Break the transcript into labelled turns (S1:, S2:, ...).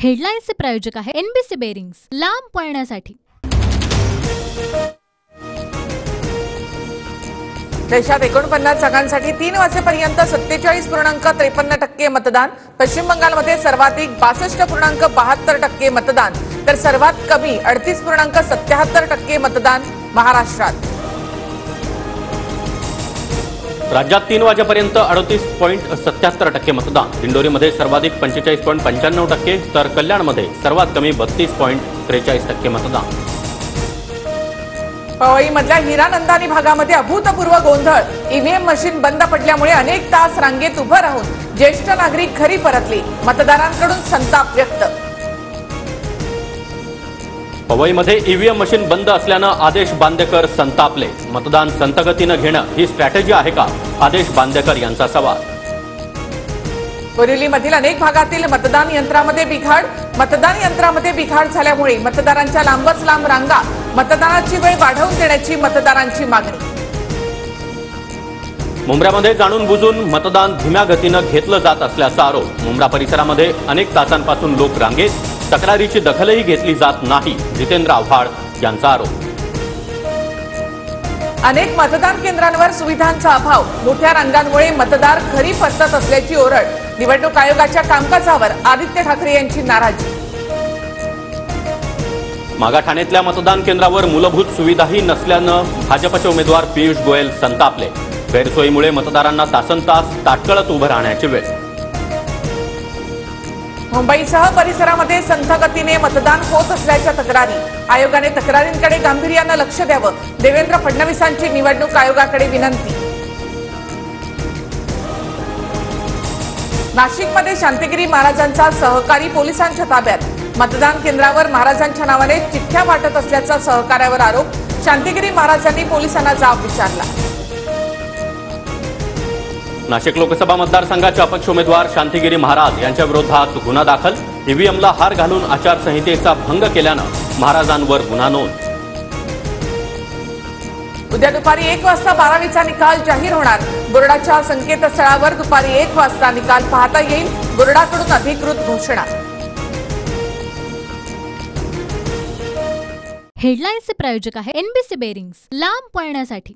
S1: हेडलाईन्सचे प्रायोजक आहे NBC bearings, लांब पळण्यासाठी।
S2: देशात 49 जागांसाठी 3 वाजेपर्यंत 47.53% मतदान। पश्चिम बंगालमध्ये सर्वाधिक 62.72% मतदान, तर सर्वात कमी 38.77% मतदान महाराष्ट्रात।
S3: राज्यात 3 वाजेपर्यंत 38.77% मतदान। दिंडोरीमध्ये सर्वाधिक 45.95%, तर कल्याणमध्ये सर्वात कमी 32.43% मतदान।
S2: पवईमधल्या हिरानंदानी भागामध्ये अभूतपूर्व गोंधळ। ईव्हीएम मशीन बंद पडल्यामुळे अनेक तास रांगेत उभं राहून ज्येष्ठ नागरिक घरी परतले। मतदारांकडून संताप व्यक्त।
S3: पवईमध्ये ईव्हीएम मशीन बंद असल्यानं आदेश बांदेकर संतापले। मतदान संथगतीनं घेणं ही स्ट्रॅटेजी आहे का? आदेश बांदेकर यांचा सवाल।
S2: बोरिवलीमधील अनेक भागातील मतदान यंत्रामध्ये बिघाड। मतदान यंत्रामध्ये बिघाड झाल्यामुळे मतदारांच्या लांबच लांब रांगा। मतदानाची वेळ वाढवून देण्याची मतदारांची मागणी।
S3: मुंब्र्यामध्ये जाणून बुजून मतदान धीम्या गतीनं घेतलं जात असल्याचा आरोप। मुंब्रा परिसरामध्ये अनेक तासांपासून लोक रांगेत, तक्रारीची दखलही घेतली जात नाही। जितेंद्र आव्हाड यांचा आरोप।
S2: अनेक मतदान केंद्रांवर सुविधांचा अभाव। मोठ्या रांगांमुळे मतदार घरी परतत असल्याची ओरड। निवडणूक आयोगाच्या कामकाजावर आदित्य ठाकरे यांची नाराजी।
S3: मागा ठाण्यातल्या मतदान केंद्रावर मूलभूत सुविधाही नसल्यानं भाजपचे उमेदवार पियुष गोयल संतापले। गैरसोयीमुळे मतदारांना तासनतास ताटकळत उभं राहण्याची वेळ।
S2: मुंबईसह परिसरामध्ये संथ गतीने मतदान होत असल्याच्या तक्रारी। आयोगाने तक्रारींकडे गांभीर्यानं लक्ष द्यावं। देवेंद्र फडणवीसांची निवडणूक आयोगाकडे विनंती। नाशिकमध्ये शांतिगिरी महाराजांचा सहकारी पोलिसांच्या ताब्यात। मतदान केंद्रावर महाराजांच्या नावाने चिठ्ठ्या वाटत असल्याचा सहकार्यावर आरोप। शांतिगिरी महाराजांनी पोलिसांना जाब विचारला।
S3: नाशिक लोकसभा मतदारसंघाचे अपक्ष उमेदवार शांतिगिरी महाराज यांच्या विरोधात गुन्हा दाखल। ईव्हीएमला हार घालून आचारसंहितेचा भंग केल्यानं महाराजांवर गुन्हा नोंद।
S2: उद्या दुपारी 1 वाजता 12वीचा निकाल जाहीर होणार। बोर्डाच्या संकेतस्थळावर दुपारी 1 वाजता निकाल पाहता येईल। बोर्डाकडून अधिकृत घोषणा।
S1: हेडलाईन्सचे प्रायोजक आहे एनबीसी बेरिंग्स, लांब पळण्यासाठी।